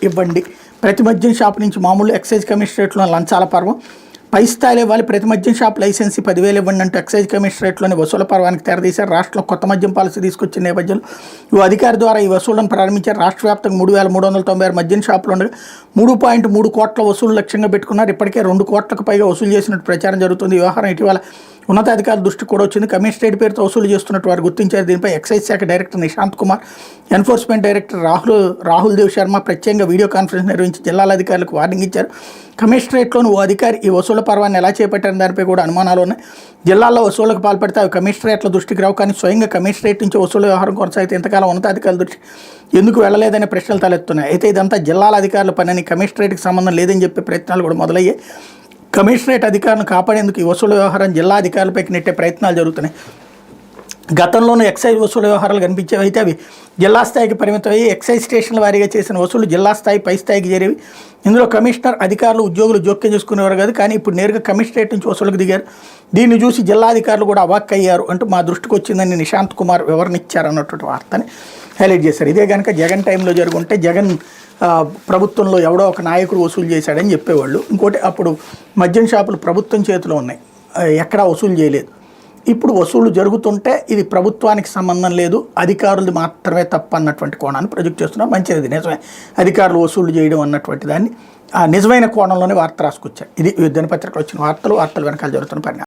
ఇవ్వండి. ప్రతి మద్యం షాపు నుంచి మామూలు ఎక్సైజ్ కమిషనరేట్లో లంచాల పర్వం పై స్థాయిలో ఇవ్వాలి. ప్రతి మద్యం షాప్ లైసెన్సీ 10,000 ఇవ్వండి అంటూ ఎక్సైజ్ కమిషనరేట్లోని వసూల పర్వానికి తెరదీశారు. రాష్ట్రంలో కొత్త మద్యం పాలసీ తీసుకొచ్చిన నేపథ్యంలో ఓ అధికారి ద్వారా ఈ వసూళ్లను ప్రారంభించారు. రాష్ట్ర వ్యాప్తంగా 3,396 మద్యం షాపులు ఉండగా 3.3 కోట్ల వసూలు లక్ష్యంగా పెట్టుకున్నారు. ఇప్పటికే 2 కోట్లకు పైగా వసూలు చేసినట్టు ప్రచారం జరుగుతుంది. ఈ వ్యవహారం ఇటీవల ఉన్నతాధికారుల దృష్టికి కూడా వచ్చింది. కమిషనరేట్ పేరుతో వసూలు చేస్తున్నట్టు వారు గుర్తించారు. దీనిపై ఎక్సైజ్ శాఖ director Nishant Kumar, enforcement director Rahul Dev Sharma ప్రత్యేకంగా వీడియో కాన్ఫరెన్స్ నిర్వహించి జిల్లాల అధికారులకు వార్నింగ్ ఇచ్చారు. కమిషనరేట్లోని ఓ అధికారి ఈ వసూళ్ల పర్వాన్ని ఎలా చేపట్టారని దానిపై కూడా అనుమానాలు ఉన్నాయి. జిల్లాల్లో వసూళ్లకు పాల్పడితే అవి కమిషనరేట్ల దృష్టికి రావు, కానీ స్వయంగా కమిషనరేట్ నుంచి వసూలు వ్యవహారం కొనసాగితే ఇంతకాలం ఉన్నతాధికారుల దృష్టి ఎందుకు వెళ్లలేదనే ప్రశ్నలు తలెత్తున్నాయి. అయితే ఇదంతా జిల్లాల అధికారుల పని, కమిషనరేట్కి సంబంధం లేదని చెప్పే ప్రయత్నాలు కూడా మొదలయ్యాయి. కమిషనరేట్ అధికారులను కాపాడేందుకు ఈ వసూలు వ్యవహారం జిల్లా అధికారులపైకి నెట్టే ప్రయత్నాలు జరుగుతున్నాయి. గతంలోనూ ఎక్సైజ్ వసూలు వ్యవహారాలు కనిపించేవి, అయితే అవి జిల్లా స్థాయికి పరిమితమయ్యి ఎక్సైజ్ స్టేషన్ల వారీగా చేసిన వసూలు జిల్లా స్థాయి పై స్థాయికి చేరేవి. ఇందులో కమిషనర్, అధికారులు, ఉద్యోగులు జోక్యం చేసుకునేవారు కాదు, కానీ ఇప్పుడు నేరుగా కమిషనరేట్ నుంచి వసూలుకు దిగారు. దీన్ని చూసి జిల్లా అధికారులు కూడా అవాక్కయ్యారు అంటూ మా దృష్టికి వచ్చిందని నిశాంత్ కుమార్ వివరణ ఇచ్చారన్నటువంటి వార్తని హైలైట్ చేశారు. ఇదే కనుక జగన్ టైంలో జరుగుంటే జగన్ ప్రభుత్వంలో ఎవడో ఒక నాయకుడు వసూలు చేశాడని చెప్పేవాళ్ళు. ఇంకోటి, అప్పుడు మద్యం షాపులు ప్రభుత్వం చేతిలో ఉన్నాయి, ఎక్కడా వసూలు చేయలేదు. ఇప్పుడు వసూలు జరుగుతుంటే ఇది ప్రభుత్వానికి సంబంధం లేదు, అధికారులు మాత్రమే తప్పు అన్నటువంటి కోణాన్ని ప్రొజెక్ట్ చేస్తున్నారు. మంచిది, నిజమే, అధికారులు వసూలు చేయడం అన్నటువంటి దాన్ని ఆ నిజమైన కోణంలోనే వార్త రాసుకొచ్చారు. ఇది దినపత్రికలో వచ్చిన వార్తలు వెనకాల జరుగుతున్న పరిణామం.